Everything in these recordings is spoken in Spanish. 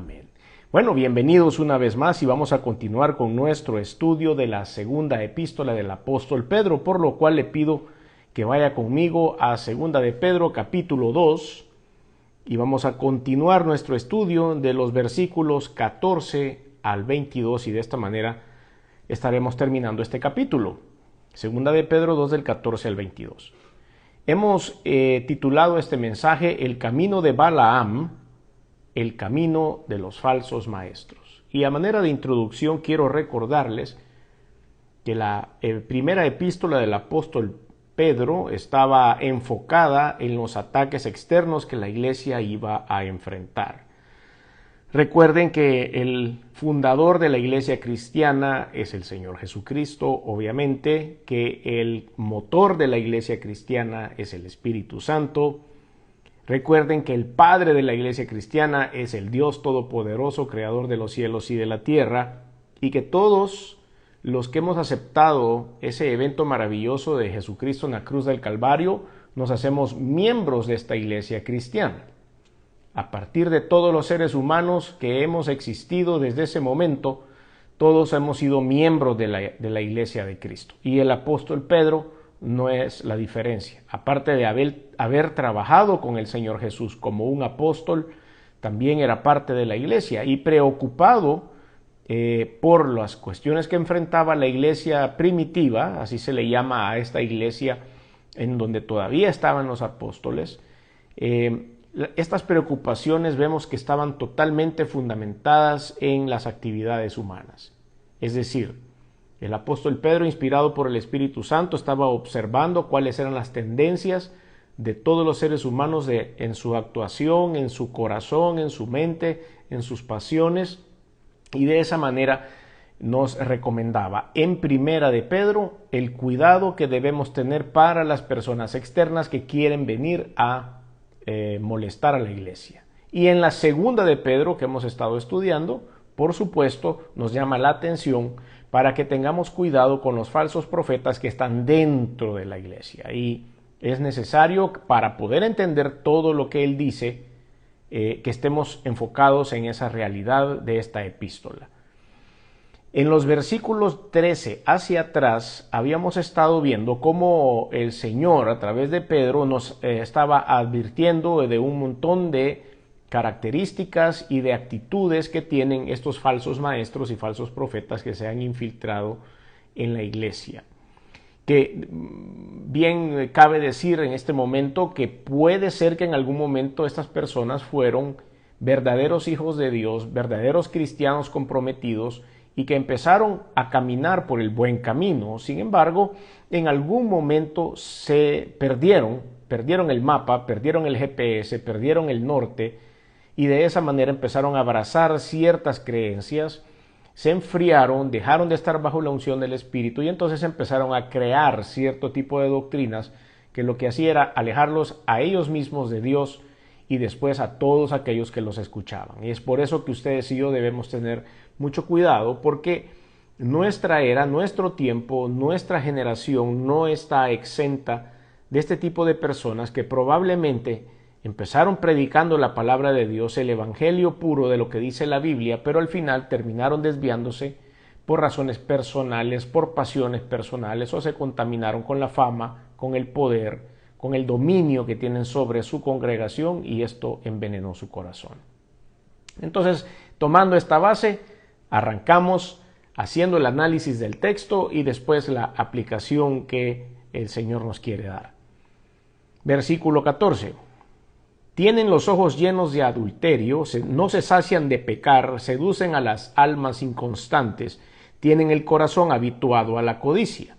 Amén. Bueno, bienvenidos una vez más y vamos a continuar con nuestro estudio de la segunda epístola del apóstol Pedro, por lo cual le pido que vaya conmigo a segunda de Pedro capítulo 2 y vamos a continuar nuestro estudio de los versículos 14 al 22 y de esta manera estaremos terminando este capítulo. Segunda de Pedro 2 del 14 al 22. Hemos titulado este mensaje El camino de Balaam, el camino de los falsos maestros. Y a manera de introducción quiero recordarles que la primera epístola del apóstol Pedro estaba enfocada en los ataques externos que la iglesia iba a enfrentar. Recuerden que el fundador de la iglesia cristiana es el Señor Jesucristo, obviamente, que el motor de la iglesia cristiana es el Espíritu Santo. Recuerden que el Padre de la iglesia cristiana es el Dios Todopoderoso, Creador de los cielos y de la tierra, y que todos los que hemos aceptado ese evento maravilloso de Jesucristo en la cruz del Calvario, nos hacemos miembros de esta iglesia cristiana. A partir de todos los seres humanos que hemos existido desde ese momento, todos hemos sido miembros de la iglesia de Cristo. Y el apóstol Pedro no es la diferencia. Aparte de haber trabajado con el Señor Jesús como un apóstol, también era parte de la iglesia y preocupado por las cuestiones que enfrentaba la iglesia primitiva, así se le llama a esta iglesia en donde todavía estaban los apóstoles. Estas preocupaciones vemos que estaban totalmente fundamentadas en las actividades humanas. Es decir, el apóstol Pedro, inspirado por el Espíritu Santo, estaba observando cuáles eran las tendencias de todos los seres humanos en su actuación, en su corazón, en su mente, en sus pasiones, y de esa manera nos recomendaba en primera de Pedro el cuidado que debemos tener para las personas externas que quieren venir a molestar a la iglesia. Y en la segunda de Pedro que hemos estado estudiando, por supuesto, nos llama la atención para que tengamos cuidado con los falsos profetas que están dentro de la iglesia. Y es necesario, para poder entender todo lo que él dice, que estemos enfocados en esa realidad de esta epístola. En los versículos 13 hacia atrás habíamos estado viendo cómo el Señor a través de Pedro nos estaba advirtiendo de un montón de características y de actitudes que tienen estos falsos maestros y falsos profetas que se han infiltrado en la iglesia. Que bien cabe decir en este momento que puede ser que en algún momento estas personas fueron verdaderos hijos de Dios, verdaderos cristianos comprometidos y que empezaron a caminar por el buen camino. Sin embargo, en algún momento se perdieron el mapa, perdieron el GPS, perdieron el norte y de esa manera empezaron a abrazar ciertas creencias, se enfriaron, dejaron de estar bajo la unción del Espíritu y entonces empezaron a crear cierto tipo de doctrinas que lo que hacía era alejarlos a ellos mismos de Dios y después a todos aquellos que los escuchaban. Y es por eso que ustedes y yo debemos tener mucho cuidado porque nuestra era, nuestro tiempo, nuestra generación no está exenta de este tipo de personas que probablemente empezaron predicando la palabra de Dios, el evangelio puro de lo que dice la Biblia, pero al final terminaron desviándose por razones personales, por pasiones personales o se contaminaron con la fama, con el poder, con el dominio que tienen sobre su congregación y esto envenenó su corazón. Entonces, tomando esta base, arrancamos haciendo el análisis del texto y después la aplicación que el Señor nos quiere dar. Versículo 14. Tienen los ojos llenos de adulterio, no se sacian de pecar, seducen a las almas inconstantes, tienen el corazón habituado a la codicia.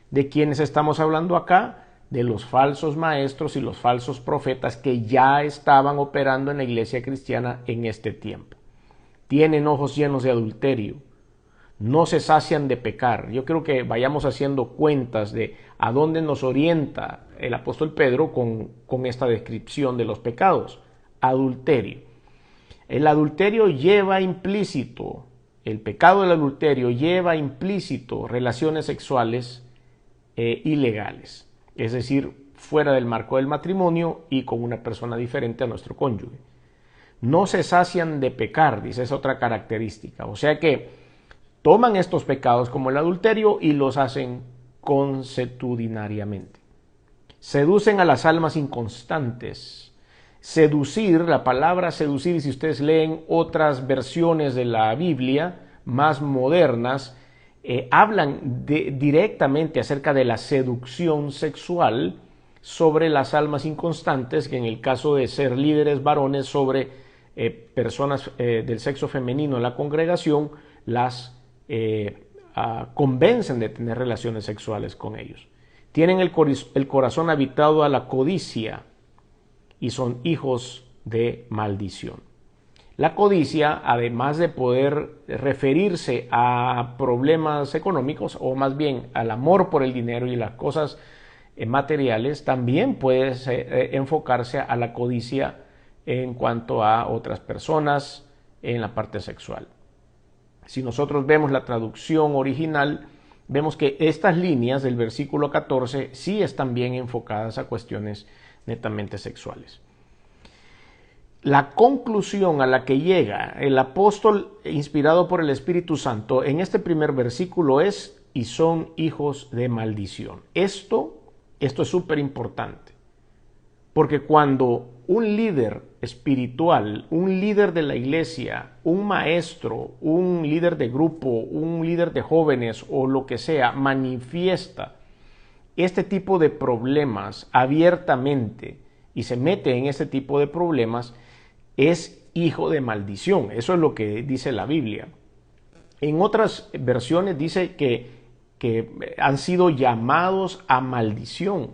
¿De quiénes estamos hablando acá? De los falsos maestros y los falsos profetas que ya estaban operando en la iglesia cristiana en este tiempo. Tienen ojos llenos de adulterio, no se sacian de pecar. Yo creo que vayamos haciendo cuentas de a dónde nos orienta el apóstol Pedro con esta descripción de los pecados. Adulterio. El adulterio lleva implícito, el pecado del adulterio lleva implícito relaciones sexuales ilegales, es decir, fuera del marco del matrimonio y con una persona diferente a nuestro cónyuge. No se sacian de pecar, dice, es otra característica. O sea que toman estos pecados como el adulterio y los hacen consuetudinariamente. Seducen a las almas inconstantes. Seducir, la palabra seducir, si ustedes leen otras versiones de la Biblia más modernas, hablan directamente acerca de la seducción sexual sobre las almas inconstantes, que en el caso de ser líderes varones sobre personas del sexo femenino en la congregación, las convencen de tener relaciones sexuales con ellos. Tienen el corazón habitado a la codicia y son hijos de maldición. La codicia, además de poder referirse a problemas económicos, o más bien al amor por el dinero y las cosas materiales, también puede enfocarse a la codicia en cuanto a otras personas en la parte sexual. Si nosotros vemos la traducción original, vemos que estas líneas del versículo 14 sí están bien enfocadas a cuestiones netamente sexuales. La conclusión a la que llega el apóstol inspirado por el Espíritu Santo en este primer versículo es: y son hijos de maldición. Esto es súper importante, porque cuando un líder espiritual, un líder de la iglesia, un maestro, un líder de grupo, un líder de jóvenes o lo que sea, manifiesta este tipo de problemas abiertamente y se mete en este tipo de problemas, es hijo de maldición. Eso es lo que dice la Biblia. En otras versiones dice que han sido llamados a maldición.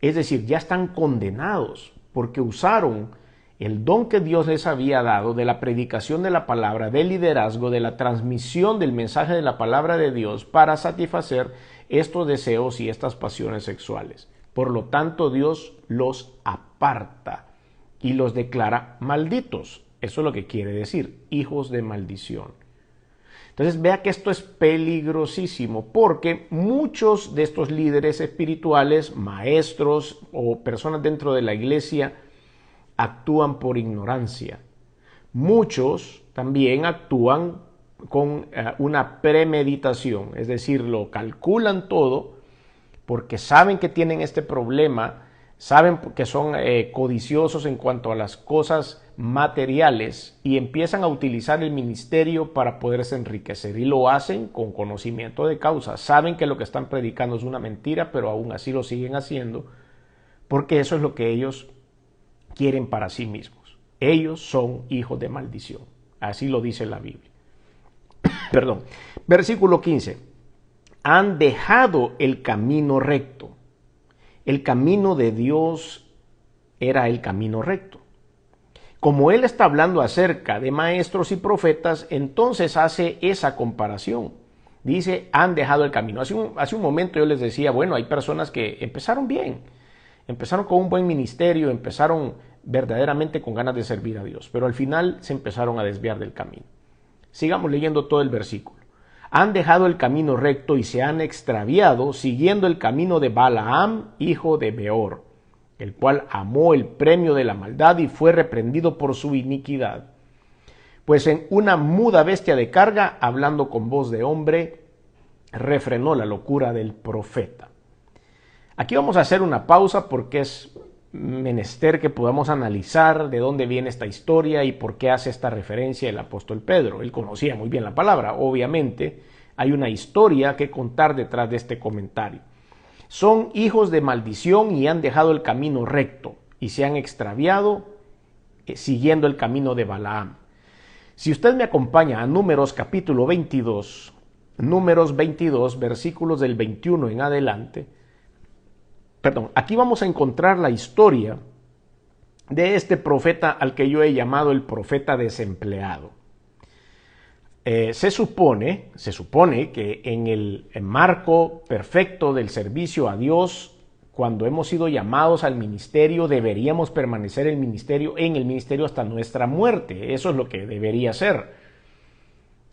Es decir, ya están condenados porque usaron el don que Dios les había dado de la predicación de la palabra, del liderazgo, de la transmisión del mensaje de la palabra de Dios para satisfacer estos deseos y estas pasiones sexuales. Por lo tanto, Dios los aparta y los declara malditos. Eso es lo que quiere decir, hijos de maldición. Entonces vea que esto es peligrosísimo, porque muchos de estos líderes espirituales, maestros o personas dentro de la iglesia, actúan por ignorancia. Muchos también actúan con una premeditación, es decir, lo calculan todo porque saben que tienen este problema, saben que son codiciosos en cuanto a las cosas materiales y empiezan a utilizar el ministerio para poderse enriquecer, y lo hacen con conocimiento de causa. Saben que lo que están predicando es una mentira, pero aún así lo siguen haciendo porque eso es lo que ellos quieren para sí mismos. Ellos son hijos de maldición. Así lo dice la Biblia. Perdón. Versículo 15. Han dejado el camino recto. El camino de Dios era el camino recto. Como él está hablando acerca de maestros y profetas, entonces hace esa comparación. Dice, han dejado el camino. Hace un momento yo les decía, bueno, hay personas que empezaron bien, empezaron con un buen ministerio, empezaron verdaderamente con ganas de servir a Dios, pero al final se empezaron a desviar del camino. Sigamos leyendo todo el versículo. Han dejado el camino recto y se han extraviado siguiendo el camino de Balaam, hijo de Beor, el cual amó el premio de la maldad y fue reprendido por su iniquidad. Pues en una muda bestia de carga, hablando con voz de hombre, refrenó la locura del profeta. Aquí vamos a hacer una pausa porque es menester que podamos analizar de dónde viene esta historia y por qué hace esta referencia el apóstol Pedro. Él conocía muy bien la palabra, obviamente hay una historia que contar detrás de este comentario. Son hijos de maldición y han dejado el camino recto y se han extraviado siguiendo el camino de Balaam. Si usted me acompaña a Números capítulo 22, Números 22, versículos del 21 en adelante, aquí vamos a encontrar la historia de este profeta al que yo he llamado el profeta desempleado. Se supone que en el marco perfecto del servicio a Dios, cuando hemos sido llamados al ministerio, deberíamos permanecer en el ministerio hasta nuestra muerte. Eso es lo que debería ser.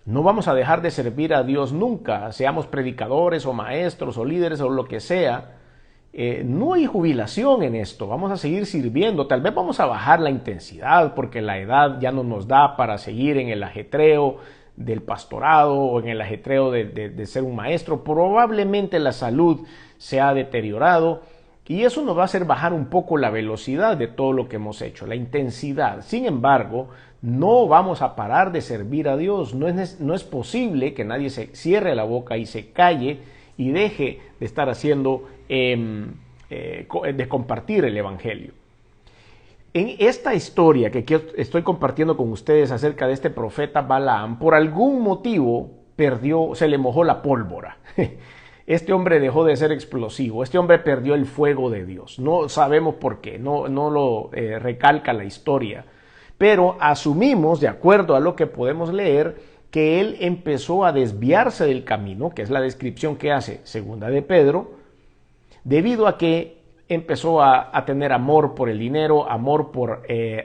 No vamos a dejar de servir a Dios nunca, seamos predicadores o maestros o líderes o lo que sea. no hay jubilación en esto, vamos a seguir sirviendo, tal vez vamos a bajar la intensidad porque la edad ya no nos da para seguir en el ajetreo del pastorado o en el ajetreo de ser un maestro, probablemente la salud se ha deteriorado y eso nos va a hacer bajar un poco la velocidad de todo lo que hemos hecho, la intensidad. Sin embargo, no vamos a parar de servir a Dios, no es posible que nadie se cierre la boca y se calle y deje de estar haciendo, de compartir el evangelio. En esta historia que estoy compartiendo con ustedes acerca de este profeta Balaam, por algún motivo se le mojó la pólvora. Este hombre dejó de ser explosivo, este hombre perdió el fuego de Dios. No sabemos por qué, no lo recalca la historia, pero asumimos, de acuerdo a lo que podemos leer, que él empezó a desviarse del camino, que es la descripción que hace Segunda de Pedro, debido a que empezó a tener amor por el dinero, amor por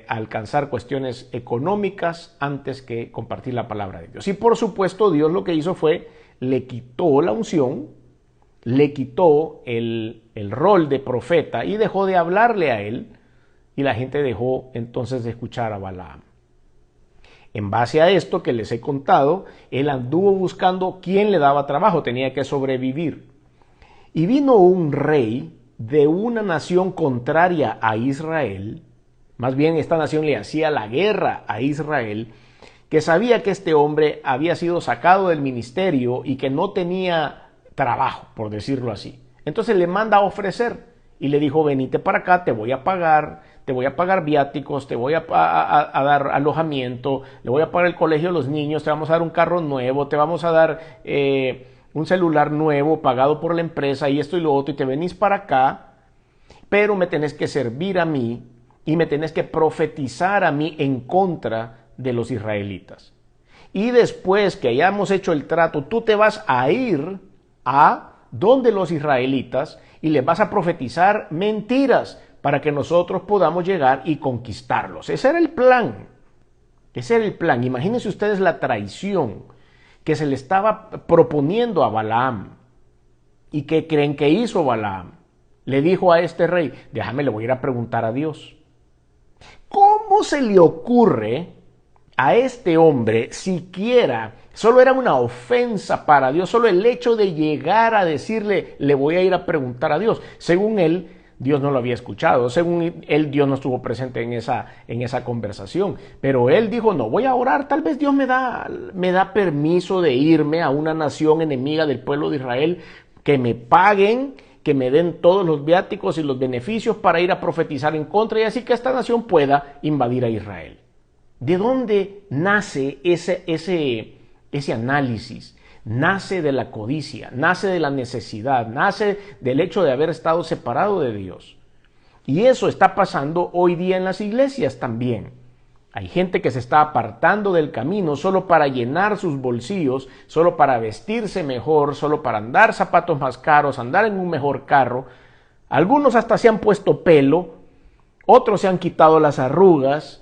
alcanzar cuestiones económicas antes que compartir la palabra de Dios. Y por supuesto Dios lo que hizo fue, le quitó la unción, le quitó el rol de profeta y dejó de hablarle a él y la gente dejó entonces de escuchar a Balaam. En base a esto que les he contado, él anduvo buscando quién le daba trabajo, tenía que sobrevivir. Y vino un rey de una nación contraria a Israel, más bien esta nación le hacía la guerra a Israel, que sabía que este hombre había sido sacado del ministerio y que no tenía trabajo, por decirlo así. Entonces le manda a ofrecer y le dijo, venite para acá, te voy a pagar viáticos, te voy a dar alojamiento, le voy a pagar el colegio a los niños, te vamos a dar un carro nuevo, te vamos a dar un celular nuevo pagado por la empresa y esto y lo otro, y te venís para acá, pero me tenés que servir a mí y me tenés que profetizar a mí en contra de los israelitas. Y después que hayamos hecho el trato, tú te vas a ir a donde los israelitas y les vas a profetizar mentiras para que nosotros podamos llegar y conquistarlos. Ese era el plan. Ese era el plan. Imagínense ustedes la traición que se le estaba proponiendo a Balaam. ¿Y qué creen que hizo Balaam? Le dijo a este rey, déjame, le voy a ir a preguntar a Dios. ¿Cómo se le ocurre a este hombre siquiera? Solo era una ofensa para Dios, solo el hecho de llegar a decirle, le voy a ir a preguntar a Dios. Según él, Dios no lo había escuchado, según él, Dios no estuvo presente en esa conversación. Pero él dijo, no, voy a orar, tal vez Dios me da permiso de irme a una nación enemiga del pueblo de Israel, que me paguen, que me den todos los viáticos y los beneficios para ir a profetizar en contra y así que esta nación pueda invadir a Israel. ¿De dónde nace ese análisis? Nace de la codicia, nace de la necesidad, nace del hecho de haber estado separado de Dios. Y eso está pasando hoy día en las iglesias también. Hay gente que se está apartando del camino solo para llenar sus bolsillos, solo para vestirse mejor, solo para andar zapatos más caros, andar en un mejor carro. Algunos hasta se han puesto pelo, otros se han quitado las arrugas,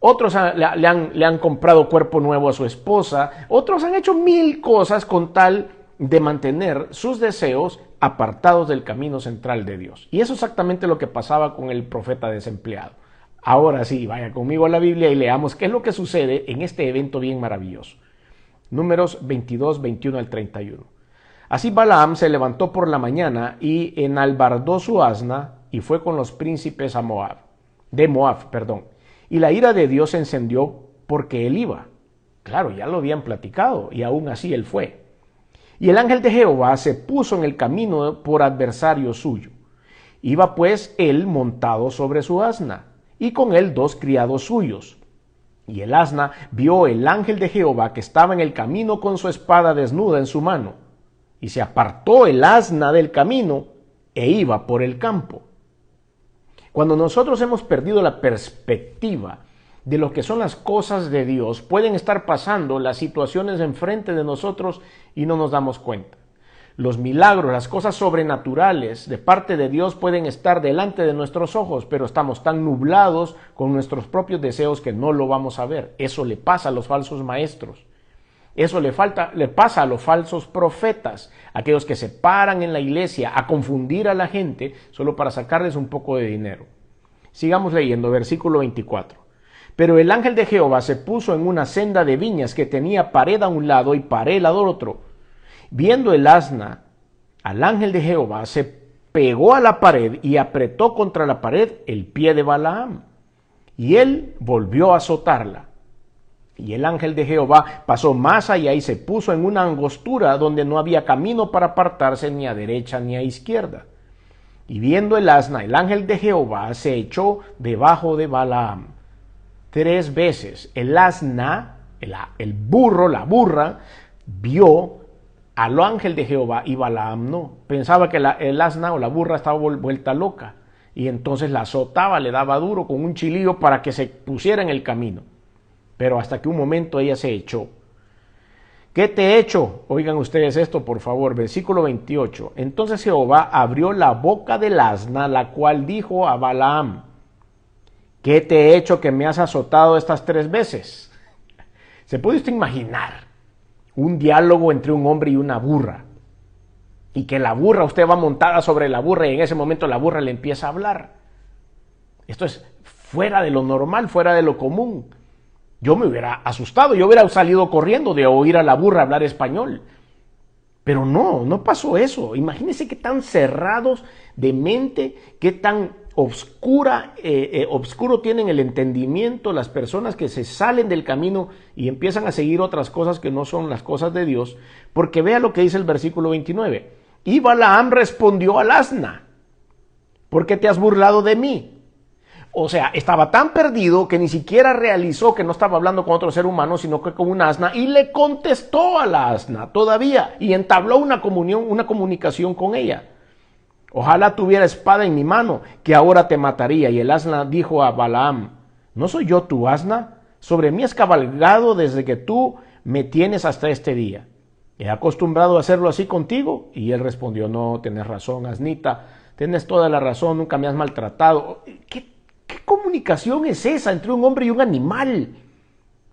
otros le han comprado cuerpo nuevo a su esposa, otros han hecho 1000 cosas con tal de mantener sus deseos apartados del camino central de Dios. Y eso es exactamente lo que pasaba con el profeta desempleado. Ahora sí, vaya conmigo a la Biblia y leamos qué es lo que sucede en este evento bien maravilloso. Números 22, 21 al 31. Así Balaam se levantó por la mañana y enalbardó su asna y fue con los príncipes de Moab. Y la ira de Dios se encendió porque él iba. Claro, ya lo habían platicado y aún así él fue. Y el ángel de Jehová se puso en el camino por adversario suyo. Iba pues él montado sobre su asna y con él 2 criados suyos. Y el asna vio el ángel de Jehová que estaba en el camino con su espada desnuda en su mano. Y se apartó el asna del camino e iba por el campo. Cuando nosotros hemos perdido la perspectiva de lo que son las cosas de Dios, pueden estar pasando las situaciones enfrente de nosotros y no nos damos cuenta. Los milagros, las cosas sobrenaturales de parte de Dios pueden estar delante de nuestros ojos, pero estamos tan nublados con nuestros propios deseos que no lo vamos a ver. Eso le pasa a los falsos maestros. Eso le pasa a los falsos profetas, aquellos que se paran en la iglesia a confundir a la gente solo para sacarles un poco de dinero. Sigamos leyendo, versículo 24. Pero el ángel de Jehová se puso en una senda de viñas que tenía pared a un lado y pared al otro. Viendo el asna al ángel de Jehová, se pegó a la pared y apretó contra la pared el pie de Balaam. Y él volvió a azotarla. Y el ángel de Jehová pasó más allá y se puso en una angostura donde no había camino para apartarse ni a derecha ni a izquierda. Y viendo el asna, el ángel de Jehová se echó debajo de Balaam. 3 veces el asna, el burro, la burra, vio al ángel de Jehová y Balaam no. Pensaba que el asna o la burra estaba vuelta loca. Y entonces la azotaba, le daba duro con un chilillo para que se pusiera en el camino. Pero hasta que un momento ella se echó. ¿Qué te he hecho? Oigan ustedes esto, por favor, versículo 28. Entonces Jehová abrió la boca del asna, la cual dijo a Balaam: ¿qué te he hecho que me has azotado estas 3 veces? ¿Se puede usted imaginar un diálogo entre un hombre y una burra? Y que la burra, usted va montada sobre la burra y en ese momento la burra le empieza a hablar. Esto es fuera de lo normal, fuera de lo común. Yo me hubiera asustado, yo hubiera salido corriendo de oír a la burra hablar español. Pero no pasó eso. Imagínense qué tan cerrados de mente, qué tan obscuro tienen el entendimiento las personas que se salen del camino y empiezan a seguir otras cosas que no son las cosas de Dios. Porque vea lo que dice el versículo 29. Y Balaam respondió al asna: ¿por qué te has burlado de mí? O sea, estaba tan perdido que ni siquiera realizó que no estaba hablando con otro ser humano, sino que con un asna, y le contestó a la asna todavía, y entabló una comunicación con ella. Ojalá tuviera espada en mi mano, que ahora te mataría. Y el asna dijo a Balaam: ¿no soy yo tu asna? Sobre mí has cabalgado desde que tú me tienes hasta este día. ¿He acostumbrado a hacerlo así contigo? Y él respondió: no, tienes razón, asnita, tienes toda la razón, nunca me has maltratado. ¿Qué comunicación es esa entre un hombre y un animal?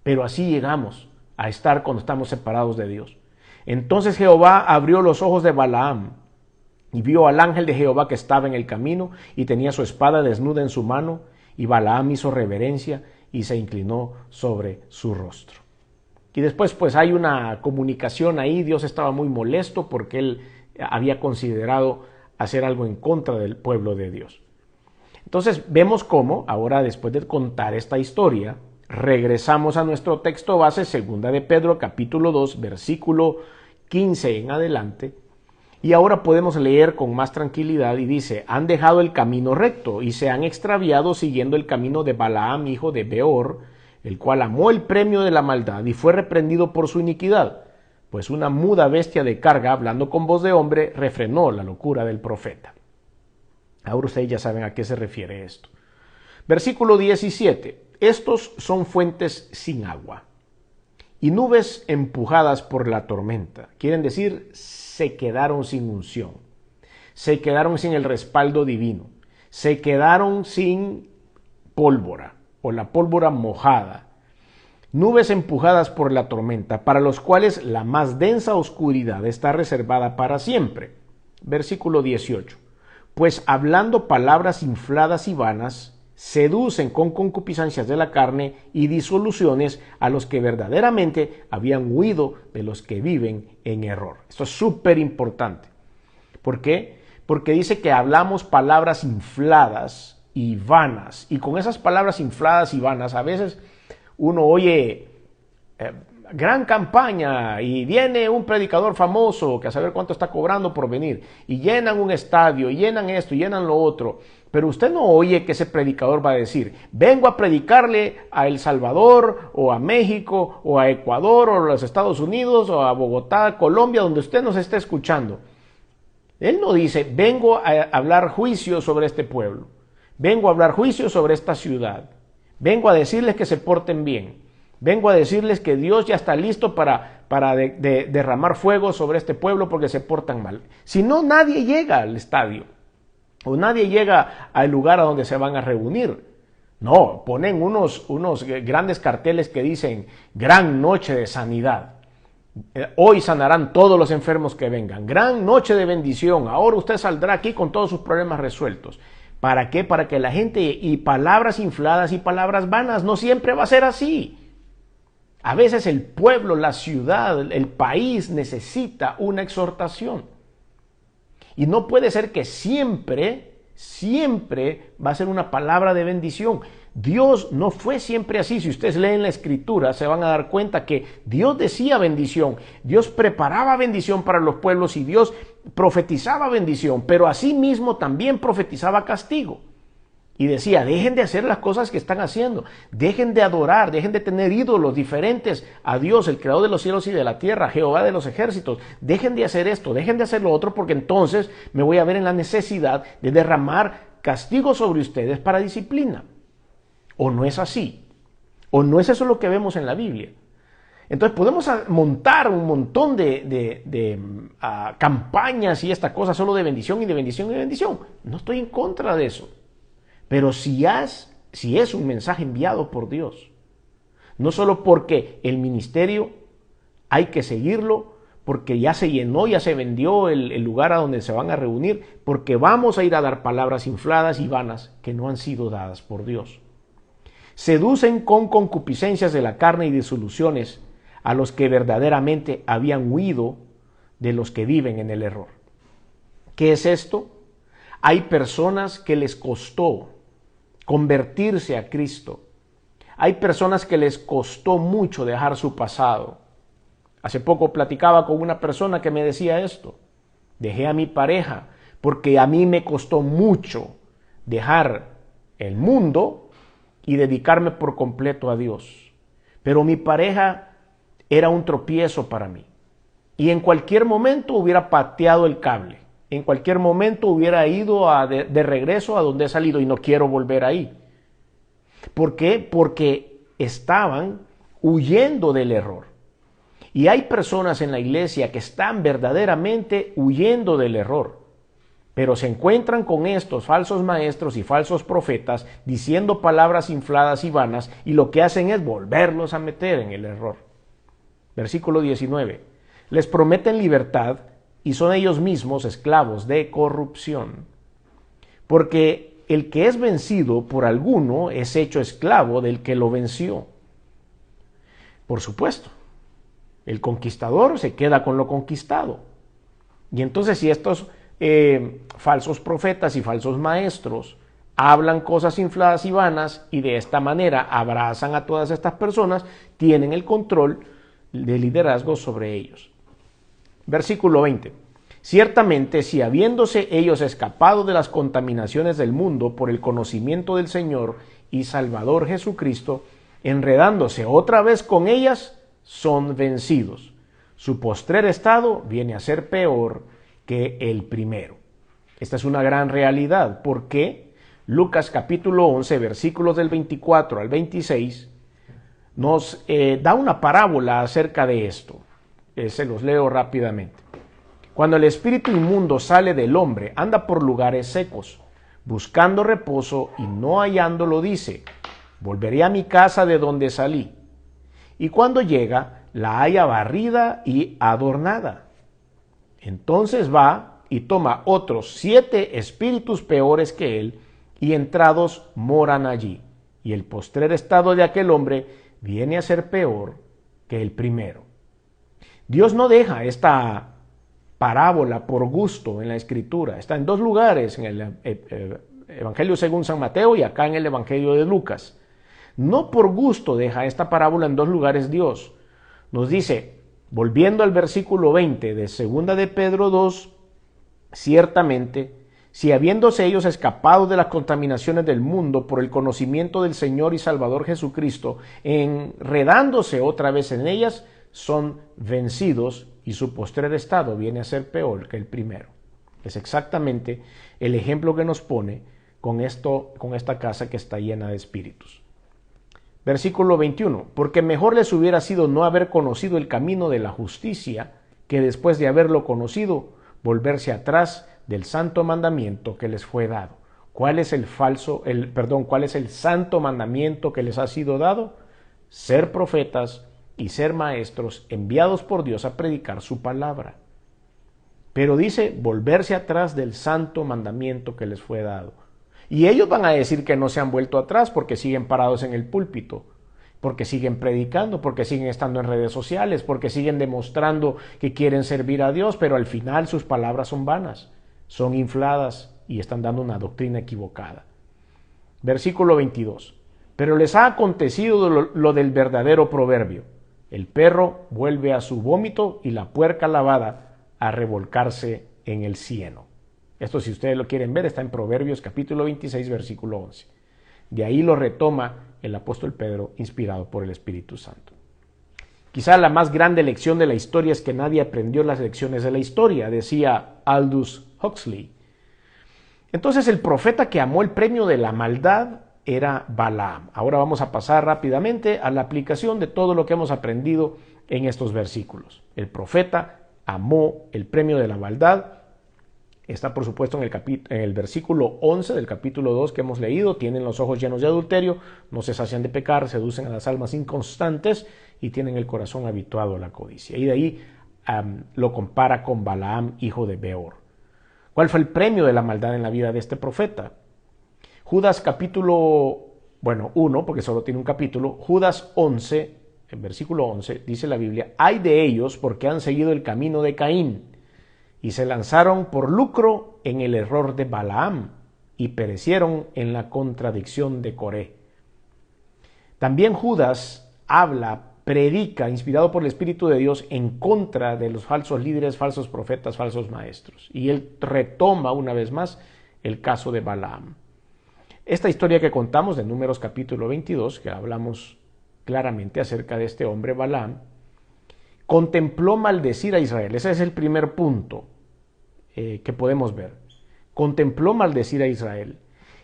Pero así llegamos a estar cuando estamos separados de Dios. Entonces Jehová abrió los ojos de Balaam y vio al ángel de Jehová que estaba en el camino y tenía su espada desnuda en su mano, y Balaam hizo reverencia y se inclinó sobre su rostro. Y después pues hay una comunicación ahí. Dios estaba muy molesto porque él había considerado hacer algo en contra del pueblo de Dios. Entonces vemos cómo, ahora después de contar esta historia, regresamos a nuestro texto base, 2 de Pedro, capítulo 2, versículo 15 en adelante, y ahora podemos leer con más tranquilidad y dice: han dejado el camino recto y se han extraviado siguiendo el camino de Balaam, hijo de Beor, el cual amó el premio de la maldad y fue reprendido por su iniquidad, pues una muda bestia de carga, hablando con voz de hombre, refrenó la locura del profeta. Ahora ustedes ya saben a qué se refiere esto. Versículo 17. Estos son fuentes sin agua y nubes empujadas por la tormenta. Quieren decir, se quedaron sin unción, se quedaron sin el respaldo divino, se quedaron sin pólvora o la pólvora mojada. Nubes empujadas por la tormenta, para los cuales la más densa oscuridad está reservada para siempre. Versículo 18. Pues hablando palabras infladas y vanas, seducen con concupiscencias de la carne y disoluciones a los que verdaderamente habían huido de los que viven en error. Esto es súper importante. ¿Por qué? Porque dice que hablamos palabras infladas y vanas. Y con esas palabras infladas y vanas, a veces uno oye gran campaña y viene un predicador famoso que a saber cuánto está cobrando por venir, y llenan un estadio, y llenan esto, y llenan lo otro, pero usted no oye que ese predicador va a decir: vengo a predicarle a El Salvador, o a México, o a Ecuador, o a los Estados Unidos, o a Bogotá, Colombia, donde usted nos esté escuchando. Él no dice: vengo a hablar juicio sobre este pueblo, vengo a hablar juicio sobre esta ciudad, vengo a decirles que se porten bien, vengo a decirles que Dios ya está listo para derramar fuego sobre este pueblo porque se portan mal. Si no, nadie llega al estadio o nadie llega al lugar a donde se van a reunir. No, ponen unos grandes carteles que dicen: gran noche de sanidad. Hoy sanarán todos los enfermos que vengan. Gran noche de bendición. Ahora usted saldrá aquí con todos sus problemas resueltos. ¿Para qué? Para que la gente, y palabras infladas y palabras vanas, no siempre va a ser así. A veces el pueblo, la ciudad, el país necesita una exhortación. Y no puede ser que siempre va a ser una palabra de bendición. Dios no fue siempre así. Si ustedes leen la Escritura, se van a dar cuenta que Dios decía bendición. Dios preparaba bendición para los pueblos y Dios profetizaba bendición, pero asimismo también profetizaba castigo. Y decía, dejen de hacer las cosas que están haciendo, dejen de adorar, dejen de tener ídolos diferentes a Dios, el creador de los cielos y de la tierra, Jehová de los ejércitos. Dejen de hacer esto, dejen de hacer lo otro, porque entonces me voy a ver en la necesidad de derramar castigo sobre ustedes para disciplina. ¿O no es así? ¿O no es eso lo que vemos en la Biblia? Entonces podemos montar un montón de campañas y esta cosa solo de bendición y de bendición y de bendición. No estoy en contra de eso. Pero si es un mensaje enviado por Dios, no solo porque el ministerio hay que seguirlo, porque ya se llenó, ya se vendió el lugar a donde se van a reunir, porque vamos a ir a dar palabras infladas y vanas que no han sido dadas por Dios. Seducen con concupiscencias de la carne y disoluciones a los que verdaderamente habían huido de los que viven en el error. ¿Qué es esto? Hay personas que les costó convertirse a Cristo. Hay personas que les costó mucho dejar su pasado. Hace poco platicaba con una persona que me decía esto. Dejé a mi pareja porque a mí me costó mucho dejar el mundo y dedicarme por completo a Dios. Pero mi pareja era un tropiezo para mí. Y en cualquier momento hubiera pateado el cable. En cualquier momento hubiera ido de regreso a donde he salido y no quiero volver ahí. ¿Por qué? Porque estaban huyendo del error. Y hay personas en la iglesia que están verdaderamente huyendo del error, pero se encuentran con estos falsos maestros y falsos profetas diciendo palabras infladas y vanas, y lo que hacen es volverlos a meter en el error. Versículo 19. Les prometen libertad y son ellos mismos esclavos de corrupción. Porque el que es vencido por alguno es hecho esclavo del que lo venció. Por supuesto, el conquistador se queda con lo conquistado. Y entonces si estos falsos profetas y falsos maestros hablan cosas infladas y vanas y de esta manera abrazan a todas estas personas, tienen el control de liderazgo sobre ellos. Versículo 20. Ciertamente, si habiéndose ellos escapado de las contaminaciones del mundo por el conocimiento del Señor y Salvador Jesucristo, enredándose otra vez con ellas, son vencidos. Su postrer estado viene a ser peor que el primero. Esta es una gran realidad, porque Lucas capítulo 11, versículos del 24 al 26, nos da una parábola acerca de esto. Se los leo rápidamente. Cuando el espíritu inmundo sale del hombre, anda por lugares secos, buscando reposo y no hallándolo, dice: volveré a mi casa de donde salí. Y cuando llega, la halla barrida y adornada. Entonces va y toma otros 7 espíritus peores que él, y entrados moran allí. Y el postrer estado de aquel hombre viene a ser peor que el primero. Dios no deja esta parábola por gusto en la Escritura. Está en 2 lugares, en el Evangelio según San Mateo y acá en el Evangelio de Lucas. No por gusto deja esta parábola en 2 lugares Dios. Nos dice, volviendo al versículo 20 de 2 de Pedro 2, ciertamente, si habiéndose ellos escapado de las contaminaciones del mundo por el conocimiento del Señor y Salvador Jesucristo, enredándose otra vez en ellas, son vencidos y su postrer estado viene a ser peor que el primero. Es exactamente el ejemplo que nos pone con esta casa que está llena de espíritus. Versículo 21. Porque mejor les hubiera sido no haber conocido el camino de la justicia, que después de haberlo conocido, volverse atrás del santo mandamiento que les fue dado. ¿Cuál es el santo mandamiento que les ha sido dado? Ser profetas y ser maestros enviados por Dios a predicar su palabra. Pero dice volverse atrás del santo mandamiento que les fue dado. Y ellos van a decir que no se han vuelto atrás porque siguen parados en el púlpito, porque siguen predicando, porque siguen estando en redes sociales, porque siguen demostrando que quieren servir a Dios, pero al final sus palabras son vanas, son infladas y están dando una doctrina equivocada. Versículo 22. Pero les ha acontecido lo del verdadero proverbio. El perro vuelve a su vómito y la puerca lavada a revolcarse en el cieno. Esto, si ustedes lo quieren ver, está en Proverbios capítulo 26, versículo 11. De ahí lo retoma el apóstol Pedro, inspirado por el Espíritu Santo. Quizá la más grande lección de la historia es que nadie aprendió las lecciones de la historia, decía Aldous Huxley. Entonces el profeta que amó el premio de la maldad era Balaam. Ahora vamos a pasar rápidamente a la aplicación de todo lo que hemos aprendido en estos versículos. El profeta amó el premio de la maldad. Está por supuesto en el versículo 11 del capítulo 2 que hemos leído. Tienen los ojos llenos de adulterio, no se sacian de pecar, seducen a las almas inconstantes y tienen el corazón habituado a la codicia. Y de ahí lo compara con Balaam, hijo de Beor. ¿Cuál fue el premio de la maldad en la vida de este profeta? Judas capítulo 1, porque solo tiene un capítulo. Judas 11, en versículo 11, dice la Biblia: «Ay de ellos porque han seguido el camino de Caín y se lanzaron por lucro en el error de Balaam y perecieron en la contradicción de Coré». También Judas predica, inspirado por el Espíritu de Dios, en contra de los falsos líderes, falsos profetas, falsos maestros. Y él retoma una vez más el caso de Balaam. Esta historia que contamos de Números capítulo 22, que hablamos claramente acerca de este hombre Balaam, contempló maldecir a Israel. Ese es el primer punto que podemos ver. Contempló maldecir a Israel.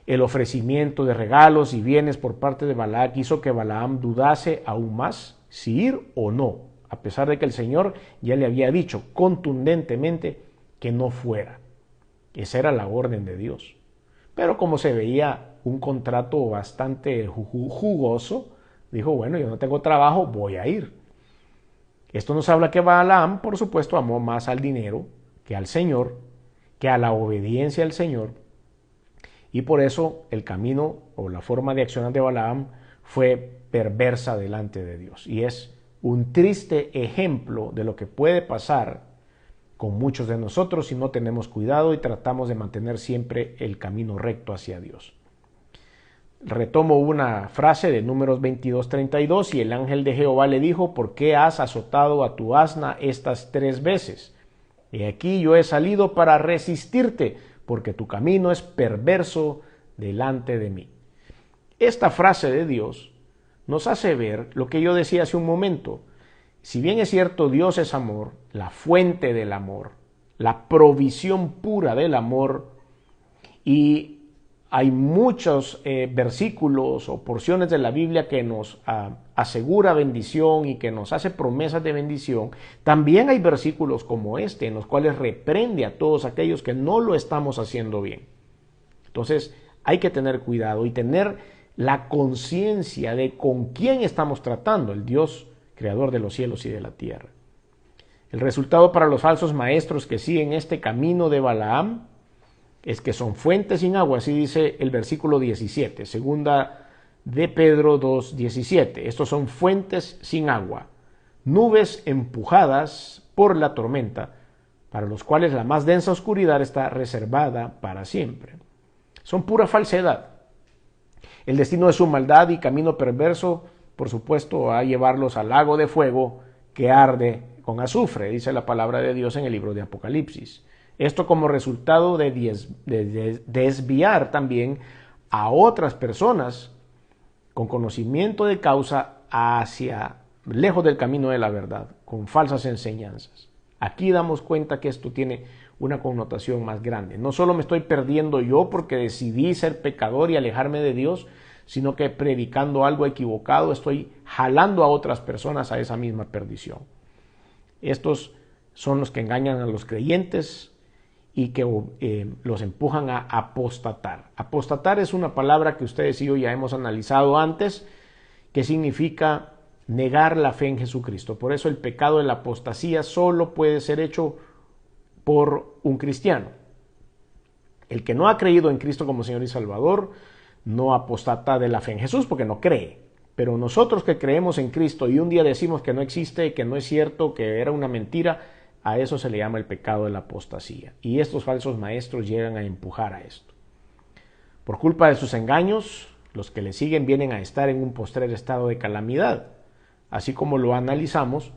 El ofrecimiento de regalos y bienes por parte de Balac hizo que Balaam dudase aún más si ir o no, a pesar de que el Señor ya le había dicho contundentemente que no fuera. Esa era la orden de Dios. Pero como se veía un contrato bastante jugoso, dijo, bueno, yo no tengo trabajo, voy a ir. Esto nos habla que Balaam, por supuesto, amó más al dinero que al Señor, que a la obediencia al Señor, y por eso el camino o la forma de accionar de Balaam fue perversa delante de Dios. Y es un triste ejemplo de lo que puede pasar con muchos de nosotros si no tenemos cuidado y tratamos de mantener siempre el camino recto hacia Dios. Retomo una frase de Números 22:32, y el ángel de Jehová le dijo: ¿por qué has azotado a tu asna estas 3 veces? He aquí yo he salido para resistirte, porque tu camino es perverso delante de mí. Esta frase de Dios nos hace ver lo que yo decía hace un momento. Si bien es cierto, Dios es amor, la fuente del amor, la provisión pura del amor, y hay muchos versículos o porciones de la Biblia que nos asegura bendición y que nos hace promesas de bendición, también hay versículos como este en los cuales reprende a todos aquellos que no lo estamos haciendo bien. Entonces hay que tener cuidado y tener la conciencia de con quién estamos tratando, el Dios creador de los cielos y de la tierra. El resultado para los falsos maestros que siguen este camino de Balaam es que son fuentes sin agua, así dice el versículo 17, segunda de Pedro 2:17. Estos son fuentes sin agua, nubes empujadas por la tormenta, para los cuales la más densa oscuridad está reservada para siempre. Son pura falsedad. El destino de su maldad y camino perverso, por supuesto, va a llevarlos al lago de fuego que arde con azufre, dice la palabra de Dios en el libro de Apocalipsis. Esto como resultado de desviar también a otras personas con conocimiento de causa hacia lejos del camino de la verdad, con falsas enseñanzas. Aquí damos cuenta que esto tiene una connotación más grande. No solo me estoy perdiendo yo porque decidí ser pecador y alejarme de Dios, sino que predicando algo equivocado estoy jalando a otras personas a esa misma perdición. Estos son los que engañan a los creyentes y que los empujan a apostatar. Apostatar es una palabra que ustedes y yo ya hemos analizado antes, que significa negar la fe en Jesucristo. Por eso el pecado de la apostasía solo puede ser hecho por un cristiano. El que no ha creído en Cristo como Señor y Salvador no apostata de la fe en Jesús porque no cree. Pero nosotros que creemos en Cristo y un día decimos que no existe, que no es cierto, que era una mentira, a eso se le llama el pecado de la apostasía. Y estos falsos maestros llegan a empujar a esto. Por culpa de sus engaños, los que le siguen vienen a estar en un postrer estado de calamidad, así como lo analizamos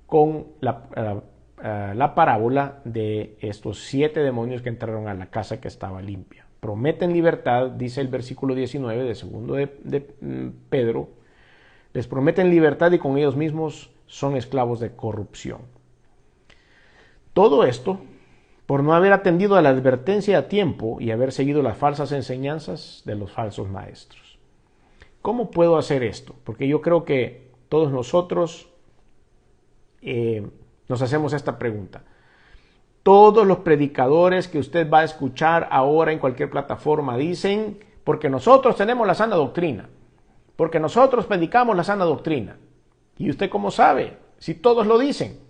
con la parábola de estos 7 demonios que entraron a la casa que estaba limpia. Prometen libertad, dice el versículo 19 de segundo de Pedro, les prometen libertad y con ellos mismos son esclavos de corrupción. Todo esto por no haber atendido a la advertencia a tiempo y haber seguido las falsas enseñanzas de los falsos maestros. ¿Cómo puedo hacer esto? Porque yo creo que todos nosotros nos hacemos esta pregunta. Todos los predicadores que usted va a escuchar ahora en cualquier plataforma dicen, porque nosotros tenemos la sana doctrina, porque nosotros predicamos la sana doctrina. ¿Y usted cómo sabe? Si todos lo dicen.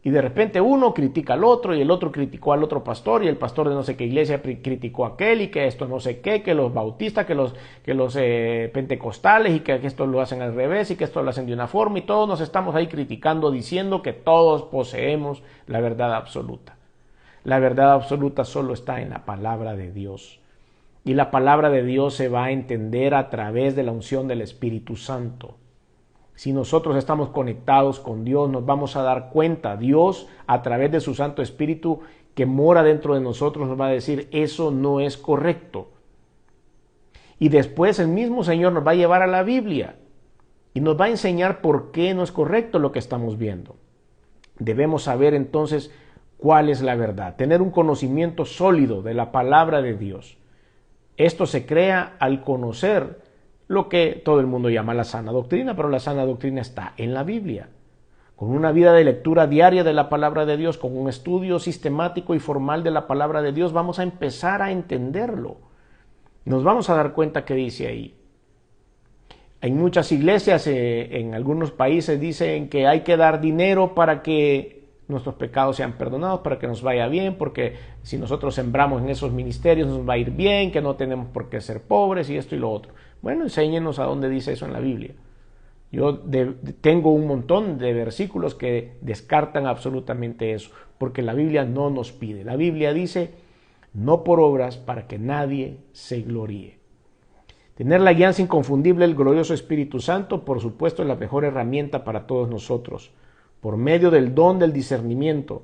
Y de repente uno critica al otro y el otro criticó al otro pastor y el pastor de no sé qué iglesia criticó a aquel y que esto no sé qué, que los bautistas, que los pentecostales y que esto lo hacen al revés y que esto lo hacen de una forma y todos nos estamos ahí criticando diciendo que todos poseemos la verdad absoluta. La verdad absoluta solo está en la palabra de Dios y la palabra de Dios se va a entender a través de la unción del Espíritu Santo. Si nosotros estamos conectados con Dios, nos vamos a dar cuenta. Dios, a través de su Santo Espíritu que mora dentro de nosotros, nos va a decir, eso no es correcto. Y después el mismo Señor nos va a llevar a la Biblia y nos va a enseñar por qué no es correcto lo que estamos viendo. Debemos saber entonces cuál es la verdad, tener un conocimiento sólido de la palabra de Dios. Esto se crea al conocer lo que todo el mundo llama la sana doctrina, pero la sana doctrina está en la Biblia. Con una vida de lectura diaria de la palabra de Dios, con un estudio sistemático y formal de la palabra de Dios, vamos a empezar a entenderlo. Nos vamos a dar cuenta que dice ahí. En muchas iglesias, en algunos países dicen que hay que dar dinero para que nuestros pecados sean perdonados, para que nos vaya bien, porque si nosotros sembramos en esos ministerios nos va a ir bien, que no tenemos por qué ser pobres y esto y lo otro. Bueno, enséñenos a dónde dice eso en la Biblia. Yo tengo un montón de versículos que descartan absolutamente eso, porque la Biblia no nos pide. La Biblia dice, no por obras para que nadie se gloríe. Tener la guianza inconfundible del glorioso Espíritu Santo, por supuesto, es la mejor herramienta para todos nosotros. Por medio del don del discernimiento,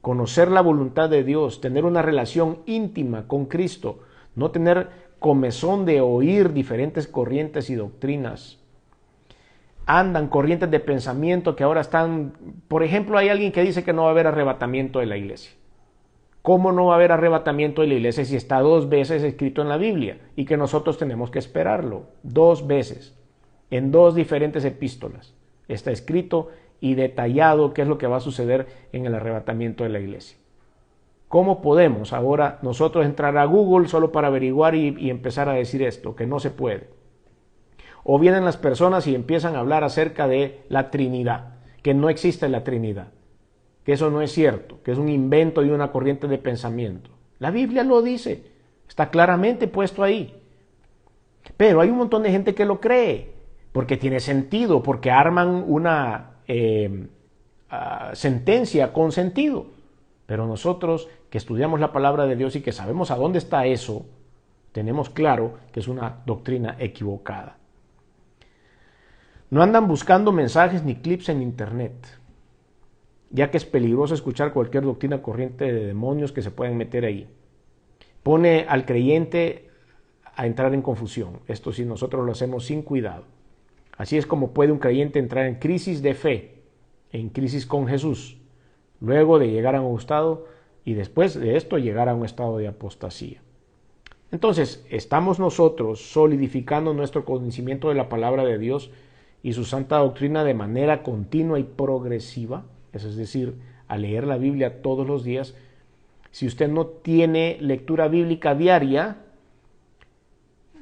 conocer la voluntad de Dios, tener una relación íntima con Cristo, no tener comezón de oír diferentes corrientes y doctrinas. Andan corrientes de pensamiento que ahora están, por ejemplo, hay alguien que dice que no va a haber arrebatamiento de la iglesia. ¿Cómo no va a haber arrebatamiento de la iglesia si está 2 veces escrito en la Biblia y que nosotros tenemos que esperarlo? 2 veces, en 2 diferentes epístolas. Está escrito y detallado qué es lo que va a suceder en el arrebatamiento de la iglesia. ¿Cómo podemos ahora nosotros entrar a Google solo para averiguar y empezar a decir esto? Que no se puede. O vienen las personas y empiezan a hablar acerca de la Trinidad, que no existe la Trinidad, que eso no es cierto, que es un invento de una corriente de pensamiento. La Biblia lo dice, está claramente puesto ahí. Pero hay un montón de gente que lo cree, porque tiene sentido, porque arman una sentencia con sentido. Pero nosotros que estudiamos la palabra de Dios y que sabemos a dónde está eso, tenemos claro que es una doctrina equivocada. No andan buscando mensajes ni clips en internet, ya que es peligroso escuchar cualquier doctrina corriente de demonios que se pueden meter ahí. Pone al creyente a entrar en confusión. Esto si nosotros lo hacemos sin cuidado. Así es como puede un creyente entrar en crisis de fe, en crisis con Jesús, luego de llegar a un estado y después de esto llegar a un estado de apostasía. Entonces, ¿estamos nosotros solidificando nuestro conocimiento de la palabra de Dios y su santa doctrina de manera continua y progresiva? Eso es decir, a leer la Biblia todos los días. Si usted no tiene lectura bíblica diaria,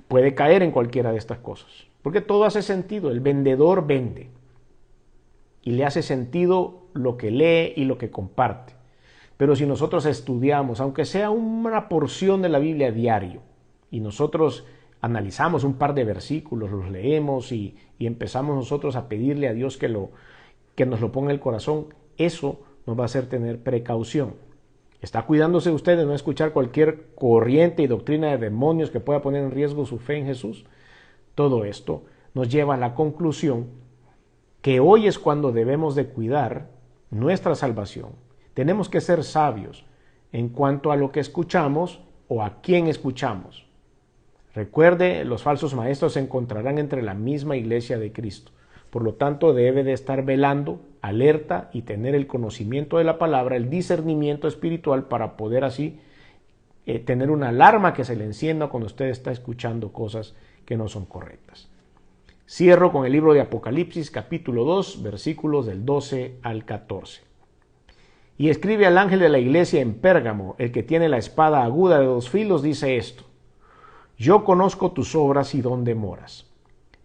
puede caer en cualquiera de estas cosas. Porque todo hace sentido. El vendedor vende. y le hace sentido lo que lee y lo que comparte. Pero si nosotros estudiamos, aunque sea una porción de la Biblia diario, y nosotros analizamos un par de versículos, los leemos y empezamos nosotros a pedirle a Dios que nos lo ponga en el corazón, eso nos va a hacer tener precaución. ¿Está cuidándose usted de no escuchar cualquier corriente y doctrina de demonios que pueda poner en riesgo su fe en Jesús? Todo esto nos lleva a la conclusión que hoy es cuando debemos de cuidar nuestra salvación. Tenemos que ser sabios en cuanto a lo que escuchamos o a quién escuchamos. Recuerde, los falsos maestros se encontrarán entre la misma iglesia de Cristo. Por lo tanto, debe de estar velando, alerta y tener el conocimiento de la palabra, el discernimiento espiritual para poder así tener una alarma que se le encienda cuando usted está escuchando cosas que no son correctas. Cierro con el libro de Apocalipsis, capítulo 2, versículos del 12 al 14. Y escribe al ángel de la iglesia en Pérgamo, el que tiene la espada aguda de 2 filos, dice esto: Yo conozco tus obras y dónde moras,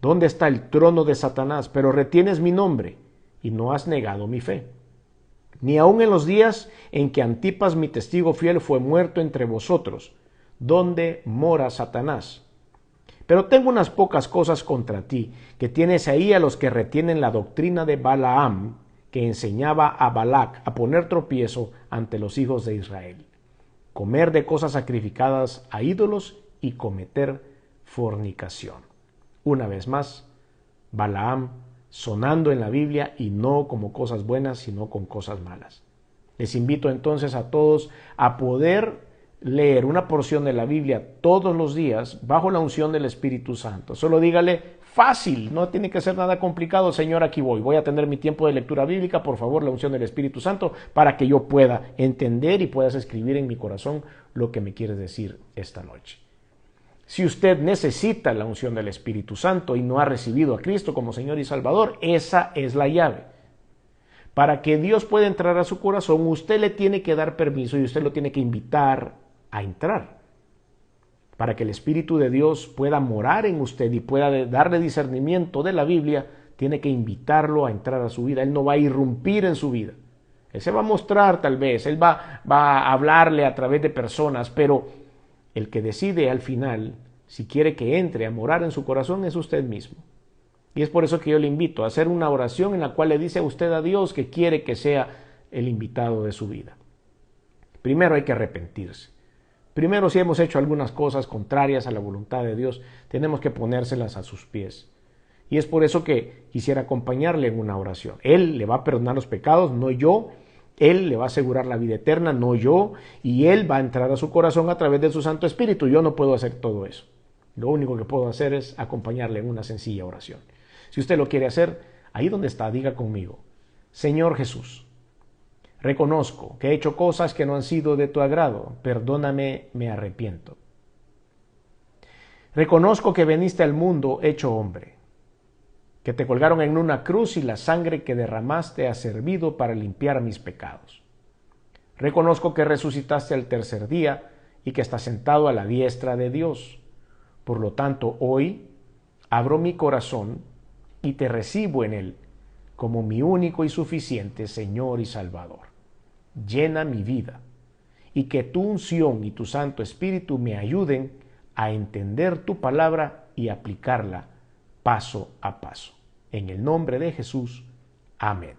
dónde está el trono de Satanás, pero retienes mi nombre y no has negado mi fe. Ni aun en los días en que Antipas, mi testigo fiel, fue muerto entre vosotros, donde mora Satanás. Pero tengo unas pocas cosas contra ti, que tienes ahí a los que retienen la doctrina de Balaam, que enseñaba a Balac a poner tropiezo ante los hijos de Israel, comer de cosas sacrificadas a ídolos y cometer fornicación. Una vez más, Balaam sonando en la Biblia y no como cosas buenas, sino con cosas malas. Les invito entonces a todos a poder leer una porción de la Biblia todos los días bajo la unción del Espíritu Santo. Solo dígale: fácil, no tiene que ser nada complicado, Señor, aquí voy a tener mi tiempo de lectura bíblica, por favor, la unción del Espíritu Santo, para que yo pueda entender y puedas escribir en mi corazón lo que me quieres decir esta noche. Si usted necesita la unción del Espíritu Santo y no ha recibido a Cristo como Señor y Salvador, esa es la llave. Para que Dios pueda entrar a su corazón, usted le tiene que dar permiso y usted lo tiene que invitar a entrar. Para que el Espíritu de Dios pueda morar en usted y pueda darle discernimiento de la Biblia, tiene que invitarlo a entrar a su vida. Él no va a irrumpir en su vida. Él se va a mostrar tal vez, él va a hablarle a través de personas, pero el que decide al final, si quiere que entre a morar en su corazón, es usted mismo. Y es por eso que yo le invito a hacer una oración en la cual le dice a usted a Dios que quiere que sea el invitado de su vida. Primero hay que arrepentirse. Primero, si hemos hecho algunas cosas contrarias a la voluntad de Dios, tenemos que ponérselas a sus pies. Y es por eso que quisiera acompañarle en una oración. Él le va a perdonar los pecados, no yo. Él le va a asegurar la vida eterna, no yo. Y Él va a entrar a su corazón a través de su Santo Espíritu. Yo no puedo hacer todo eso. Lo único que puedo hacer es acompañarle en una sencilla oración. Si usted lo quiere hacer, ahí donde está, diga conmigo: Señor Jesús, reconozco que he hecho cosas que no han sido de tu agrado. Perdóname, me arrepiento. Reconozco que viniste al mundo hecho hombre, que te colgaron en una cruz y la sangre que derramaste ha servido para limpiar mis pecados. Reconozco que resucitaste al tercer día y que estás sentado a la diestra de Dios. Por lo tanto, hoy abro mi corazón y te recibo en él como mi único y suficiente Señor y Salvador. Llena mi vida y que tu unción y tu Santo Espíritu me ayuden a entender tu palabra y aplicarla paso a paso. En el nombre de Jesús. Amén.